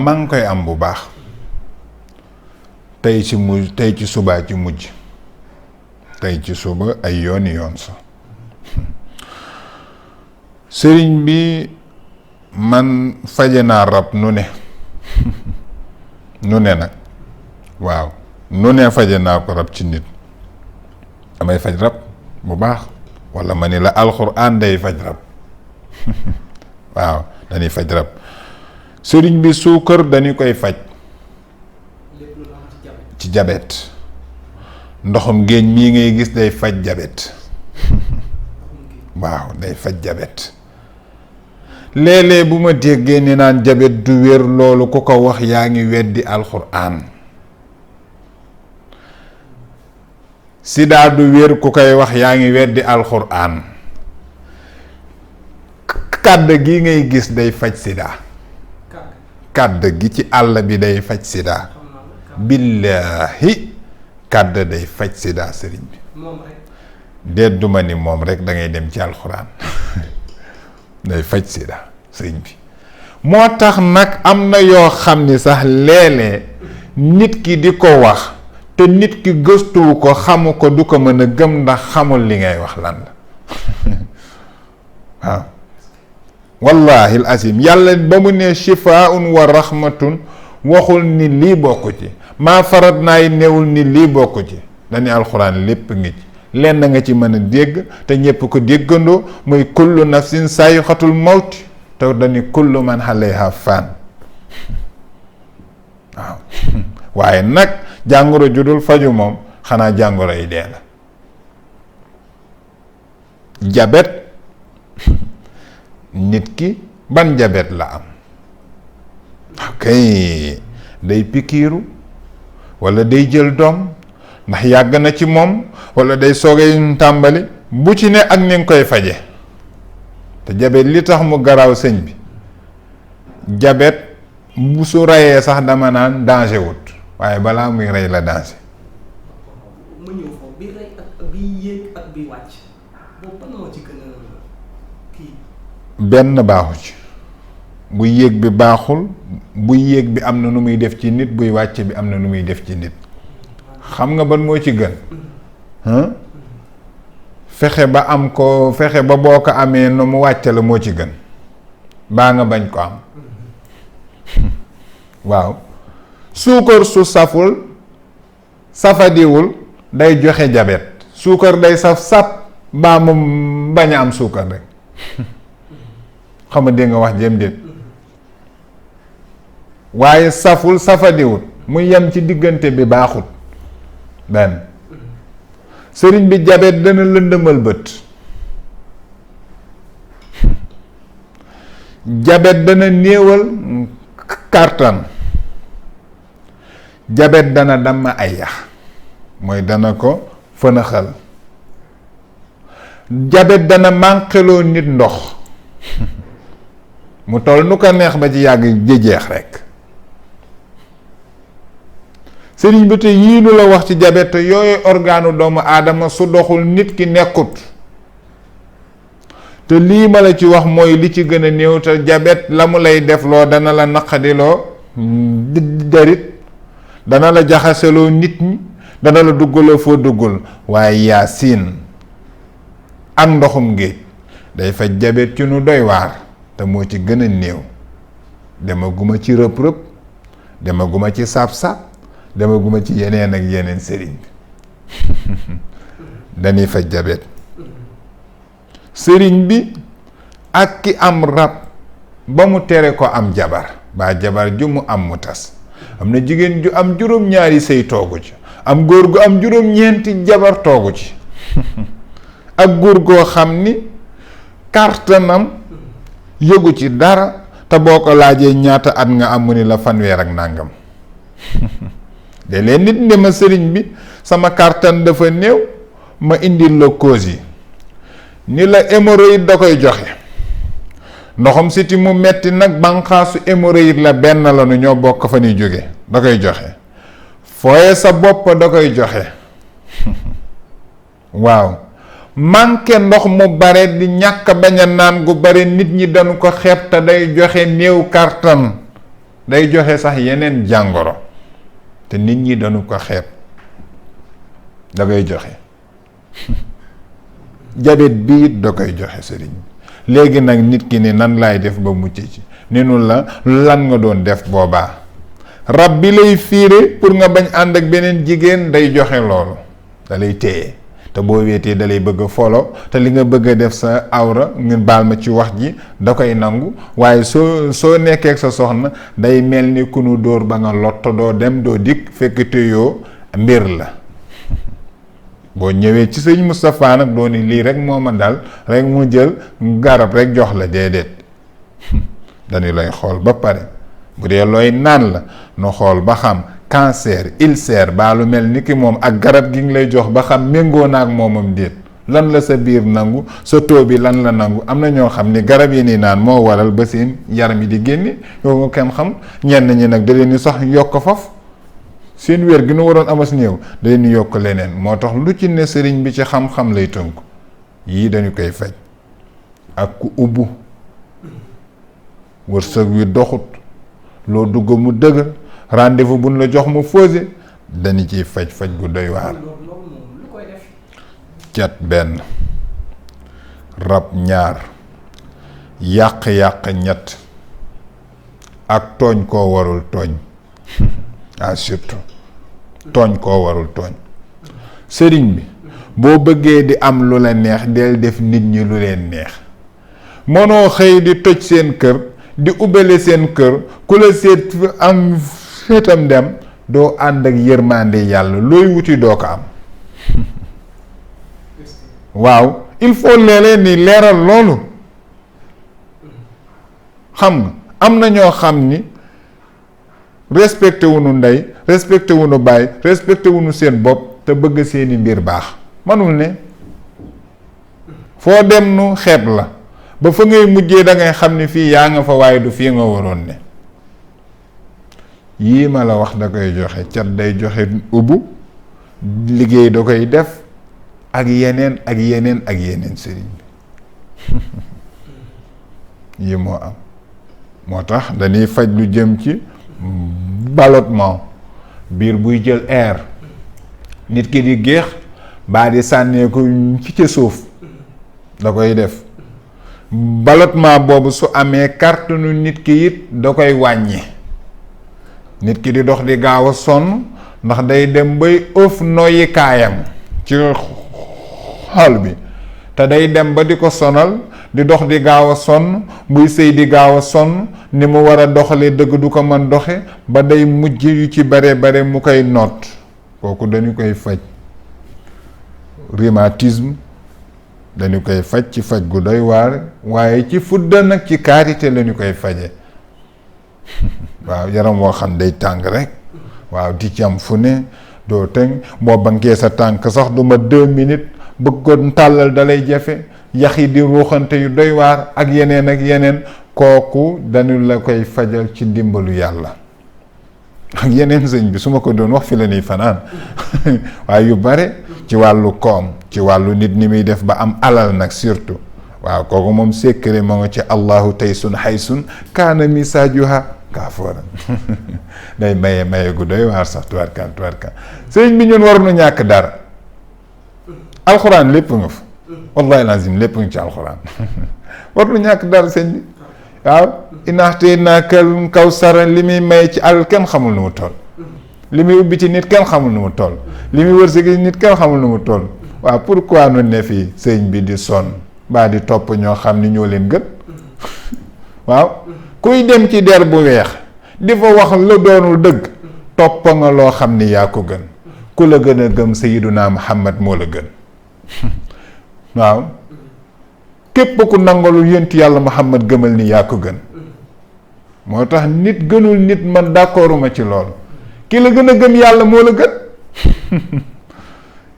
maa ngi koy am bu baax tey ci subaa ci mujj tey ci suba ay yooni yoon sax sëriñ bi man faje naa rab nu ne nu ne nag waaw nu ne faje naa ko rab ci nit damay faj rab bu baax walla ma ni la alxuraan day faj rab waaw dañuy faj rab sëriñ bi suukar dañu koy faj ci jabet ndoxum géej mii ngay gis day faj jabet waaw day faj jabet léeg-léeg bu ma déggee ni naan jabet du wér loolu ku ko wax yaa ngi weddi alxuraan sida du wér ku koy wax yaa ngi weddi alxuraan kàdd gi ngay gis day faj sida kàdd gi ci àll bi day faj sida billaahi kàdd day faj sida sëriñ bi déet duma ni moom rek da ngay dem ci alxuraan day faj sida sëriñ bi moo tax nag am na yoo xam ni sax léeg-léeg nit ki di ko wax te nit ki gëstuwu ko xamu ko du ko mën a gëm ndax xamul li ngay wax lan la waaw wallahi al azim yàlla ba mu ne shifaa'un wa rahmatun waxul ni lii bokku ci maa farat naay newul ni lii bokku ci dañu alxuraan lépp ngi ci lenn nga ci mën a dégg te ñépp ko déggandoo muy kullu nafsin saayixatul mawti te dañu kullu man alayha fan waaw waaye nag jàngoro judul faju moom xanaa jàngoro yi dee la jabet nit ki ban jabet la am ok day pikiiru walla day jël doom ndax yàgg na ci moom walla day soogay tàmbali bu ci ne ak ni nga koy faje te jabet li tax mu garaaw sëñ bi jabet bu su reyee sax dama naan danger wut waaye balaa muy rey la danger. ma ñëw foofu bi rey ak bi yéeg ak bi wàcc boobu ban moo ci gën a kii. benn baaxu ci bu yéeg bi baaxul bu yéeg bi am na nu muy def ci nit buy wàcc bi am na nu muy def ci nit xam nga ban moo ci gën fexe ba am ko fexe ba boo ko amee nu mu wàcc la moo ci gën baa nga bañ ko am waaw suukar su saful safadiwul day joxe jabet suukar day saf sap baa mu bañ a am suukar rek xam nga dégg nga wax jëm déet waaye saful safadiwul mu yem ci diggante bi baaxut benn sëriñ bi jabet dana lëndëmal bët jabet dana néewal kàttan jabet dana damm ay yax mooy dana ko fënaxal jabet dana mànqeloo nit ndox mu toll nu ko neex ba ci yàgg jeex rekk sëriñ bi te yii nu la wax ci jabet te yooyu organu doomu aadama su doxul nit ki nekkut te lii ma la ci wax mooy li ci gën a néew te jabet la mu lay def loo dana la naqadiloo darit dana la jaxaseloo nit ñi dana la duggaloo foo duggul waaye yaasin ak ndoxum géej day faj jabet ci nu doy waar te moo ci gën a néew demaguma ci rëb-rëb demaguma ci saab-saab demaguma ci yeneen ak yeneen sëriñ bi dañuy faj jabet sëriñ bi ak ki am rab ba mu tere ko am jabar baa jabar ju mu am mu tas am na jigéen ju am juróom-ñaari sëy toogu ci am góor gu am juróom-ñeenti jabar toogu ci ak góor goo xam ni kàttanam yëgu ci dara te boo ko laajee ñaata at nga am mu ni la fanweer ak nàngam de leen nit ne ma sëriñ bi sama kàttan dafa néew ma indil la cause yi ni la hémorroïde da koy joxe ndoxam siti mu metti nag banqaasu hémorroïde la benn la nu ñoo bokk fa ñuy jóge da koy joxe fooye sa bopp da koy joxe waaw manqué ndox mu bare di ñàkk bañ a naan gu bare nit ñi dañu ko xeeb te day joxe néew kàttan day joxe sax yeneen jàngoro te nit ñi dañu ko xeeb da ngay joxe jabet bii da koy joxe sëriñ léegi nag nit ki ni nan laay def ba mucc ci ni nu la lan nga doon def boobaa rab bi lay fiire pour nga bañ ànd ak beneen jigéen day joxe loolu da lay téye te boo wéetee da lay bëgg a folo te li nga bëgg a def sa awra ngeen baal ma ci wax ji da koy nangu waaye soo nekkee ak sa soxna day mel ni ku nu dóor ba nga lott doo dem doo dikk fekk te yoo mbir la boo ñëwee ci sëñ Moustapha nag doo ni lii rek moo ma dal rek mu jël garab rek jox la déedéet dañu lay xool ba pare bu dee looy naan la nu xool ba xam cancer ulcère baa lu mel ni ki moom ak garab gi ngi lay jox ba xam méngoo naag moomam déet lan la sa biir nangu sa taux bi lan la nangu am na ñoo xam ni garab yi ni naan moo waral ba seen yaram yi di génne yow nga kenn xam ñenn ñi nag da leen ni sax yokk faf seen wér gi nu waroon amas néew da leen yokk leneen moo tax lu ci ne sëriñ bi ci xam-xam lay tënku yii dañu koy faj ak ku ubbu wërsëg wi doxut loo dugg mu dëgër rendez-vous buñ la jox mu fausé dañu ciy faj gu doy waar cat benn rab ñaar yàq-yàq ñett ak tooñ koo warul tooñ surtout tooñ koo warul tooñ sëriñ bi boo bëggee di am lu la neex del def nit ñi lu leen neex mënoo xëy di toj seen kër di ubbale seen kër ku la seet am seetam dem doo ànd ak yërmande yàlla looy wuti doo ko am waaw il faut léeg-léeg ni leeral loolu xam nga am na ñoo xam ni respecté wuñu ndey respecté wuñu baay respecté wuñu seen bopp te bëgg seeni mbir baax manul ne foo dem nu xeeb la ba fa ngay mujjee da ngay xam ni fii yaa nga fa waaye du fii nga waroon ne yii ma la wax da koy joxe cat day joxe ubbu liggéey da koy def ak yeneen ak yeneen ak yeneen sëriñ bi yi moo am moo tax dañuy faj lu jëm ci ballottement biir buy jël air nit ki di géex baa di sànneeku ci ca suuf da koy def ballottement boobu su amee kàttanu nit ki it da koy wàññi nit ki di dox di gaaw a sonn ndax day dem bay ëf noyyi kaayam ci xol bi te day dem ba di ko sonal di dox di gaaw a sonn muy sëy di gaaw a sonn ni mu war a doxalee dëgg du ko mën doxe ba day mujj yu ci bare mu koy noot kooku dañu koy faj rhumatisme dañu koy faj ci faj gu doy waar waaye ci fudda nag ci karité lañu koy faje waaw yaram woo xam day tàng rek waaw di jam fu ne doo tëng boo bankee sa tànk sax du ma 2 minutes bëgg ko tàllal dalay jafe yax yi di ruuxante yu doy waar ak yeneen kooku dañu la koy fajal ci ndimbalu yàlla ak yeneen sëñ bi su ma ko doon wax fi la ñuy fanaan waaye yu bare ci wàllu koom ci wàllu nit ni muy def ba am alal nag surtout waaw kooku moom secret moo nga ci allahu taysun haysun kaana misaajuha kaafooran day maye gu doy waar sax tuwarkaan sëñ bi ñun war nu ñàkk dara alxuraan lépp nga fa wallahi lazim lépp nga ci alxuraan war nu ñàkk dara sëñ bi waaw inaxte naakal kawsara li muy may ci alal kenn xamul nu mu toll li muy ubbi ci nit kenn xamul nu mu toll li muy wërsëg nit kenn xamul nu mu toll waaw pourquoi nu ne fii sëñ bi di sonn baa di topp ñoo xam ni ñoo leen gën waaw kuy dem ci der bu weex di fa wax la doonul dëgg topp nga loo xam ni yaa ko gën ku la gën a gëm Sayyiduna Muhammad moo la gën waaw képp ku nangalu yonent yàlla Muhammad gëmal ni yaa ko gën moo tax nit gënul nit man d'accorduma ci loolu ki la gën a gëm yàlla moo la gën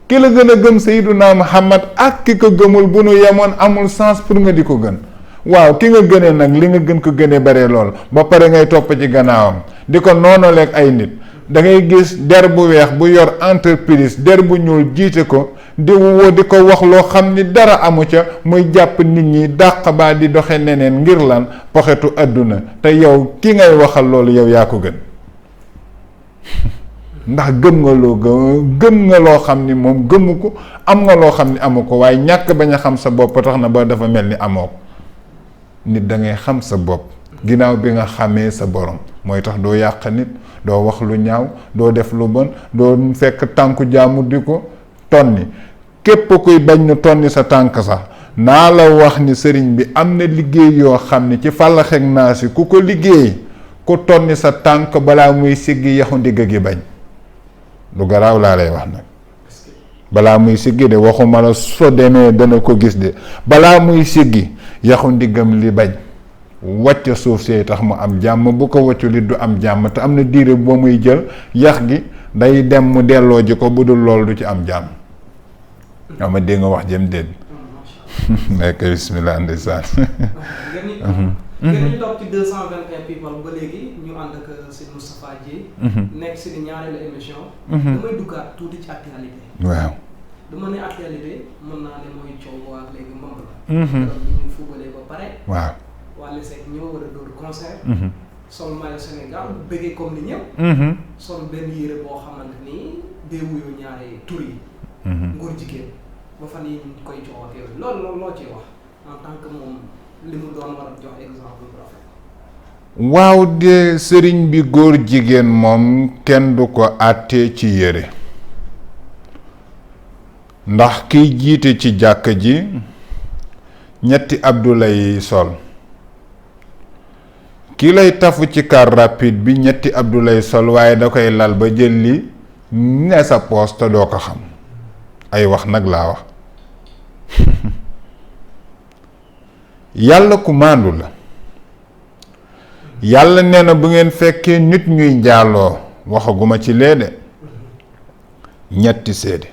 ki la gën a gëm Sayyiduna Muhammad ak ki ko gëmul bu nu yemoon amul sens pour nga di ko gën waaw ki nga gënee nag li nga gën ko gënee bare lool ba pare ngay topp ci gannaawam di ko noonaleeg ay nit da ngay gis der bu weex bu yor entreprise der bu ñuul jiite ko di woo di ko wax loo xam ni dara amu ca muy jàpp nit ñi dàq baa di doxe neneen ngir lan poxetu àdduna te yow ki ngay waxal loolu yow yaa ko gën ndax gëm nga loo xam ni moom gëmu ko am nga loo xam ni amu ko waaye ñàkk bañ a xam sa bopp tax na ba dafa mel ni amoo ko nit da ngay xam sa bopp ginnaaw bi nga xamee sa borom mooy tax doo yàq nit doo wax lu ñaaw doo def lu bon doo fekk tànku jaamu di ko tonni képp kuy bañ nu tonni sa tànk sax naa la wax ni sëriñ bi am na liggéey yoo xam ni ci fàllaxeeg naa si ku ko liggéey ku tonni sa tànk balaa muy siggi yaxu ndigg gi bañ lu garaaw laa lay wax nag balaa muy siggi de waxuma la so demee dana ko gis de balaa muy siggi yaxu ndiggam li bañ wàcc suuf see tax mu am jàmm bu ko wàccu li du am jàmm te am na diire boo muy jël yax gi day dem mu delloo ji ko bu dul loolu du ci am jàmm waaw ma dégg nga wax jëm déet nekk bismillah ndeysaan ngeen ñu toog ci 221 people ba léegi ñu ànd ak Sëñ Moustapha Dieye nekk si ñaareelu émission damay duggaat tuuti ci actualité waaw du ma ne actualité mën naa ne mooy coow waa léegi mbamb la keroog bi ñu fuubalee ba pare waaw Wally Seck ñëw war a dóor concert sol maillot Sénégal bëggee comme ni ñëpp sol benn yére boo xamante ni dee wuyoo ñaari tur yi ngóor jigéen ba fan yi ñu koy jox ak yooyu loolu loo ciy wax en tant que moom li mu doon war a jox exemple bu rafet. waaw de sëriñ bi góor jigéen moom kenn du ko àttee ci yére ndax kiy jiite ci jàkk ji ñetti abdu lay sol ki lay tafu ci car rapide bi ñetti abdu lay sol waaye da koy lal ba jël li ne sa poos te doo ko xam ay wax nag laa wax yàlla ku maandu la yàlla nee na bu ngeen fekkee nit ñuy njaaloo waxaguma ci léede ñetti seede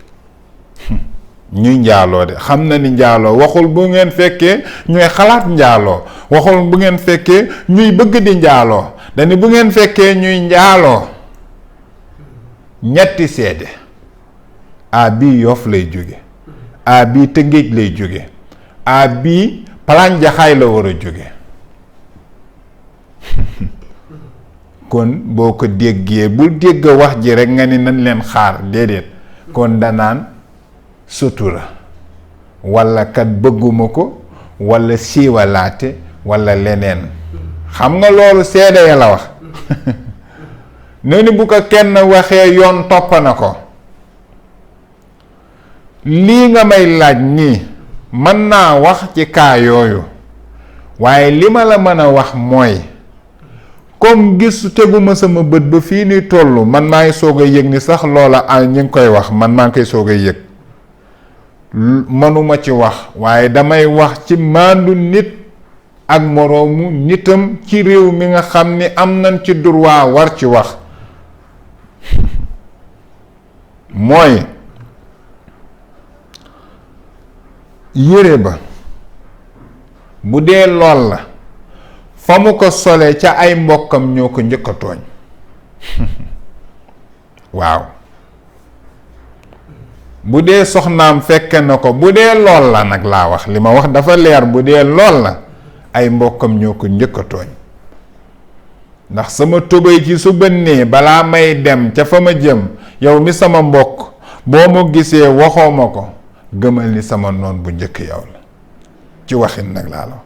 ñuy njaaloo de xam na ni njaaloo waxul bu ngeen fekkee ñuy xalaat njaaloo waxul bu ngeen fekkee ñuy bëgg di njaaloo dani bu ngeen fekkee ñuy njaaloo ñetti seede a bii Yoff lay jóge a bii Tëngéej lay jóge a bii Palaan Jaxaay la war a jóge kon boo ko déggee bul dégg wax ji rekk nga ni nañ leen xaar déedéet kon danaan sutura walla kat bëgguma ko walla siiwalaate walla leneen xam nga loolu seede ya la wax noonu bu ko kenn waxee yoon topp na ko lii nga may laaj nii mën naa wax ci kaa yooyu waaye li ma la mën a wax mooy comme gis teguma sama bët ba fii ni tollu man maa ngi soog a yëg ni sax loola ñi ngi koy wax man maa ngi koy soog a yëg mënuma ci wax waaye damay wax ci maandu nit ak moroomu nitam ci réew mi nga xam ni am nañ ci droit war ci wax mooy yére ba bu dee lool la fa mu ko solee ca ay mbokkam ñoo ko njëkk a tooñ waaw bu dee soxnaam fekke na ko bu dee lool la nag laa wax li ma wax dafa leer bu dee lool la ay mbokkam ñoo ko njëkk a tooñ ndax sama tubéy ci su bënnee balaa may dem ca fa ma jëm yow mi sama mbokk boo ma gisee waxoo ma ko gëmal ni sama noon bu njëkk yow la ci waxin nag laa la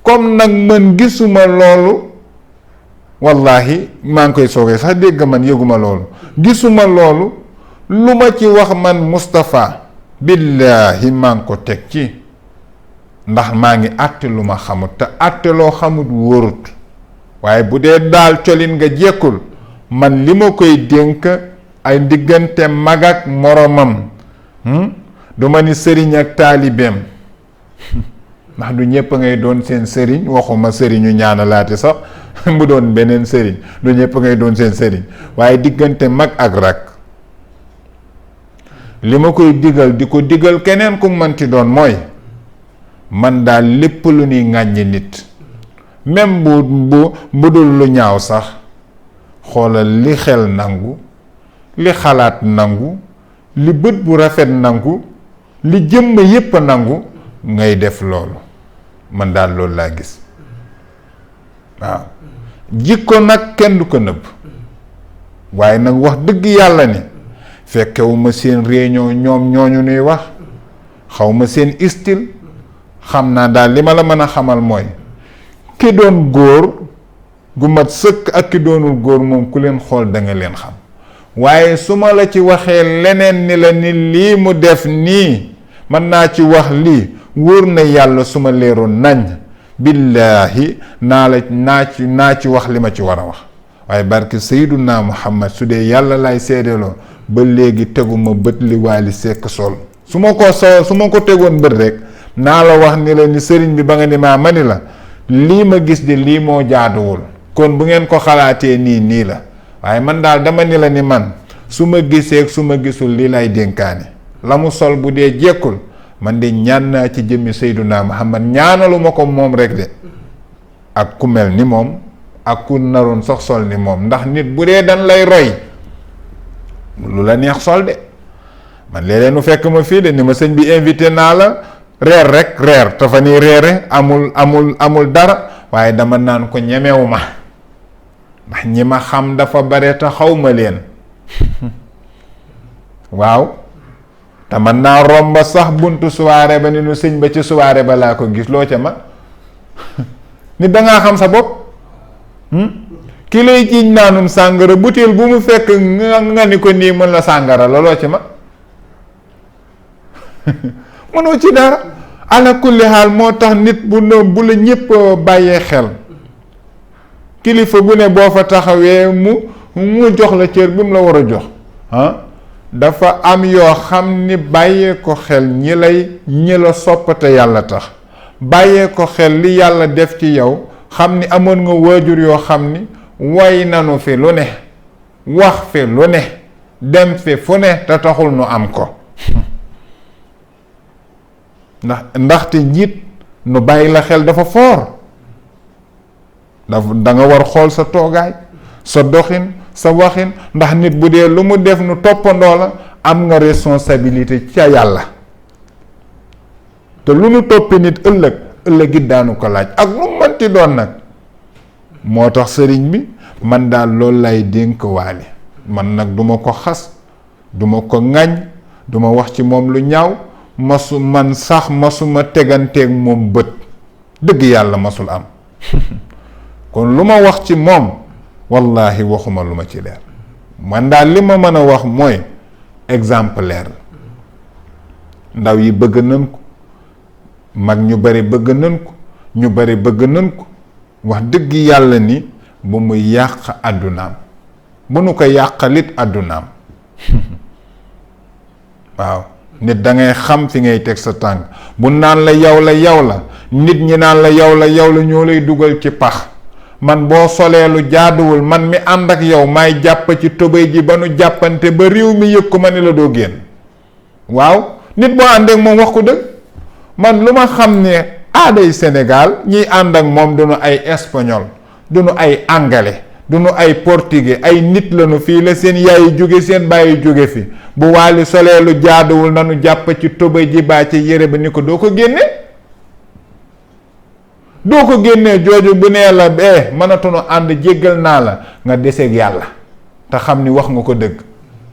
comme nag man gisuma loolu wallahi maa ngi koy soogee sax dégg man yëguma loolu gisuma loolu lu ma ci wax man Moustapha billaahi maa ngi ko teg ci ndax maa ngi àtte lu ma xamut te àtte loo xamut wóorut waaye bu dee daal colin nga jekkul man li ma koy dénk ay diggante mag ak moromam du ma ni sëriñ ak taalibeem ndax du ñëpp ngay doon seen sëriñ waxuma sëriñu ñaanalaate sax mu doon beneen sëriñ du ñëpp ngay doon seen sëriñ waaye diggante mag ak rak li ma koy digal di ko digal keneen ku manti doon mooy man daal lépp lu ñuy ŋàññi nit même bu dul lu ñaaw sax xoolal li xel nangu li xalaat nangu li bët bu rafet nangu li jëmm yépp nangu ngay def loolu. man daal loolu laa gis waaw jikko nag kenn du ko nëbb waaye nag wax dëgg yàlla ni fekkewuma seen réunion ñoom ñooñu nuy wax xawma seen style xam naa daal li ma la mën a xamal mooy ki doon góor gu mat sëkk ak ki doonul góor moom ku leen xool da nga leen xam waaye su ma la ci waxee leneen ni la ni lii mu def nii mën naa ci wax lii wóor na yàlla su ma leeroon nañ billaahi naa ci wax li ma ci war a wax waaye barke Seydunaa Muhammad su dee yàlla lay seedeloo ba léegi teguma bët li Wally Seck sol su ma ko tegoon bët rek naa la wax ni la ni sëriñ bi ba nga ni maa mani la lii ma gis di lii moo jaaduwul kon bu ngeen ko xalaatee nii la waaye man daal dama ni la ni man su ma gisee su ma gisul lii lay dénkaane la mu sol bu dee jekkul man de ñaan naa ci jëmmi Seydunaa Muhammad ñaanaluma ko moom rek de ak ku mel ni moom ak ku naroon sax sol ni moom ndax nit bu dee dan lay roy lu la neex sol de man léeg-léeg nu fekk ma fii de ni ma sëñ bi invité naa la reer te fa ni reere amul dara waaye dama naan ko ñemewu ma ndax ñi ma xam dafa bare te xaw ma leen waaw te man naa romba sax buntu soirée ba ni nu sëñ ba ci soirée ba laa ko gis loo ca ma nit dangaa xam sa bopp ki lay jiiñ naanum sàngara butéel bu mu fekk nga ni ko nii mën la sàngara la loo ci ma mënoo ci dara ala kulli xaal moo tax nit bu la ñépp bàyyee xel kilifa bu ne boo fa taxawee mu jox la cër bi mu la war a jox dafa am yoo xam ni bàyyee ko xel ñi la soppate yàlla tax bàyyee ko xel li yàlla def ci yow xam ni amoon nga waajur yoo xam ni way nanu fi lu ne wax fi lu ne dem fi fu ne te taxul nu am ko ndaxte njiit nu bàyyi la xel dafa foor da nga war xool sa toogaay sa doxin sa waxin ndax nit bu dee lu mu def nu toppandoo la am nga responsabilité ca yàlla te lu nu toppi nit ëllëg it daanu ko laaj ak lu mënti doon nag moo tax sëriñ bi man daal loolu lay dénk Wally man nag duma ko xas duma ko ŋañ duma wax ci moom lu ñaaw masuma teganteeg moom bët dëgg yàlla masul am kon lu ma wax ci moom wallahi waxuma lu ma ci leer man daal li ma mën a wax mooy exemplaire ndaw yi bëgg nañ ko mag ñu bari bëgg nañ ko ñu bari bëgg nañ ko wax dëgg yàlla ni bu mu yàq àddunaam bu nu ko yàqalit àddunaam waaw nit da ngay xam fi ngay teg sa tànk bu naan la yow la nit ñi naan la yow la ñoo lay dugal ci pax man boo solee lu jaaduwul man mi ànd ak yow may jàpp ci tobéy ji ba nu jàppante ba réew mi yëg ko ma ni la doo génn waaw nit boo ànd ak moom wax ko dëgg man lu ma xam ne aaday Sénégal ñiy ànd ak moom duñu ay espagnol duñu ay anglais duñu ay portugais ay nit lañu fii la seen yaay jóge seen bàyyi jóge fi bu Wally solee lu jaaduwul nanu jàpp ci tobéy ji baa ci yére bi ni ko doo ko génne jooju bu nee la mënatunu ànd jéggal naa la nga deseeg yàlla te xam ni wax nga ko dëgg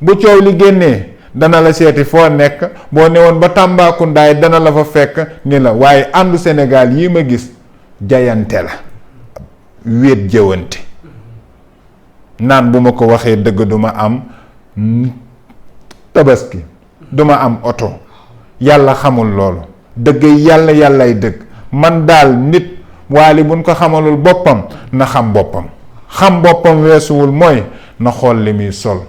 bu coow li génnee dana la seeti foo nekk boo newoon ba Tambacounda dana la fa fekk ni la waaye àndu Sénégal yi ma gis jayante la wéet jëwante naan bu ma ko waxee dëgg duma am tabaski duma am oto yàlla xamul loolu dëgg yàllay dëgg man daal nit Wally buñ ko xamalul boppam na xam boppam weesuwul mooy na xool li muy sol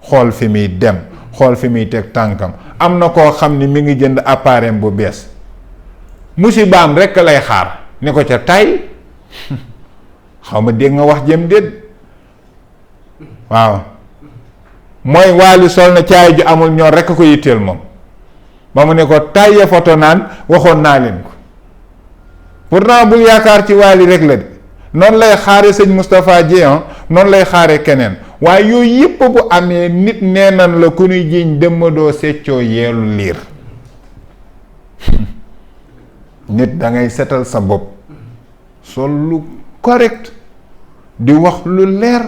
xool fi muy dem xool fi muy teg tànkam am na koo xam ni mi ngi jënd appareil bu bees musibaam rekk lay xaar ni ko ca tay xaw ma dégg nga wax jëm déet waaw mooy Wally sol na caay ju amul ñor rekk ko yitteel moom ba mu ne ko tàyyee photo naan waxoon naa leen ko pourtant bul yaakaar ci Wally rek la de noonu lay xaare sëñ Moustapha Dieng noonu lay xaare keneen waaye yooyu yëpp bu amee nit nee nan la ku ñuy jiiñ dëmm doo seccoo yeelu liir nit da ngay setal sa bopp sol lu correct di wax lu leer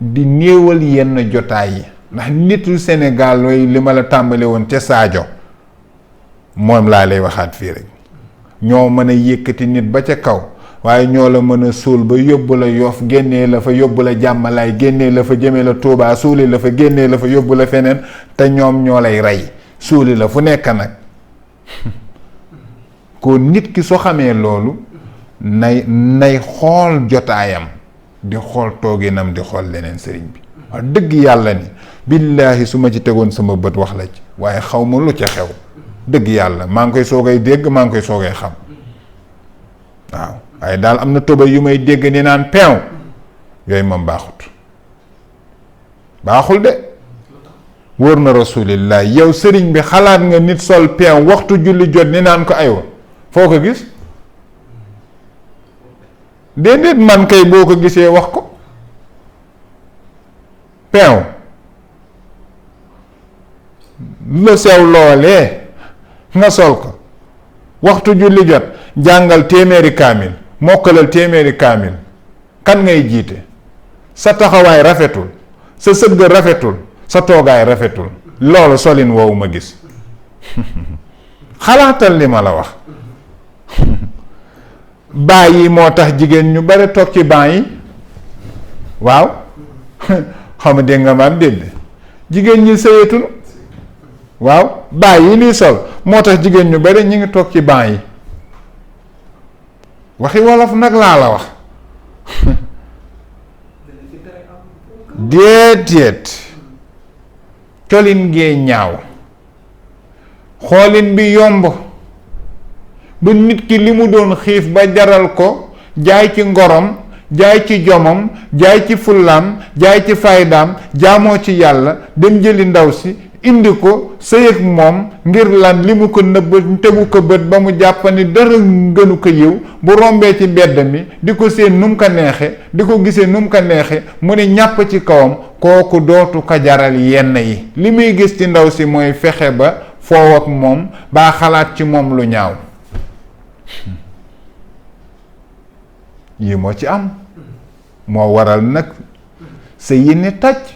di néewal yenn jotaay yi ndax nitu Sénégal yooyu li ma la tàmbale woon ca Sadio moom laa lay waxaat fii rek ñoo mën a yëkkati nit ba ca kaw waaye ñoo la mën a suul ba yóbbu la Yoff génnee la fa yóbbu la Jàmmalaay génnee la fa jëmee la Tuubaa suuli la fa génnee la fa yóbbu la feneen te ñoom ñoo lay rey suuli la fu nekk nag ko nit ki soo xamee loolu nay xool jotaayam di xool tooginam di xool leneen sëriñ bi wax dëgg yàlla ni billaahi su ma ci tegoon sama bët wax la ci waaye xaw ma lu ca xew dëgg yàlla maa ngi koy soogay dégg maa ngi koy soogay xam waaw waaye daal am na toba yu may dégg ni naan peew yooyu moom baaxul de wóor na rasulillah yow sëriñ bi xalaat nga nit sol peew waxtu julli jot ni naan ko aywa foo ko gis déedéet man kay boo ko gisee wax ko peew la sew loolee nga sol ko waxtu julli jot jàngal téeméeri kaamil mokkalal téeméeri kaamil kan ngay jiite sa taxawaay rafetul sa sëgg rafetul sa toogaay rafetul loolu solin woowu ma gis xalaatal li ma la wax baa yi moo tax jigéen ñu bare toog ci baa yi waaw xam nga dégg nga maam dédd jigéen ñi sëyeetul waaw baa yi nii sol moo tax jigéen ñu bare ñu ngi toog ci baa yi waxi wolof nag laa la wax déedéet colin gee ñaaw xoolin bi yomb ba nit ki li mu doon xiif ba jaral ko jaay ci ngorom jaay ci jomam jaay ci fullaam jaay ci faydaam jaamoo ci yàlla dem jëli ndaw si indi ko sëy ak moom ngir lan li mu ko nëbb tegu ko bët ba mu jàpp ni dara gënu ko yiw bu rombee ci mbedd mi di ko seen nu mu ko neexe di ko gisee nu mu ko neexe mu ne ñàpp ci kawam kooku dootu ko jaral yenn yi li muy gis ci ndaw si mooy fexe ba foow ak moom baa xalaat ci moom lu ñaaw yi moo ci am moo waral nag sa yéene tàcc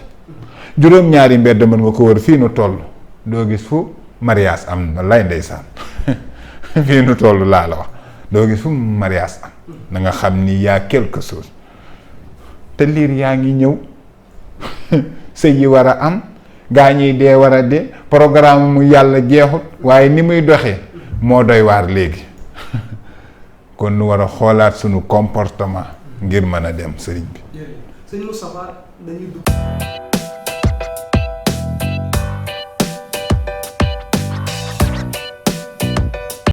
juróom-ñaari mbedd mën nga ko wër fii nu toll doo gis fu mariage am na lay ndeysaan fii nu toll laa la wax doo gis fu mariage am na nga xam ni yaa quelque chose te liir yaa ngi ñëw sëy yi war a am gaa ñiy dee war a dee programme mu yàlla jeexut waaye ni muy doxee moo doy waar léegi kon nu war a xoolaat sunu comportement ngir mën a dem sëriñ bi. sëñ Moustapha dañuy dugg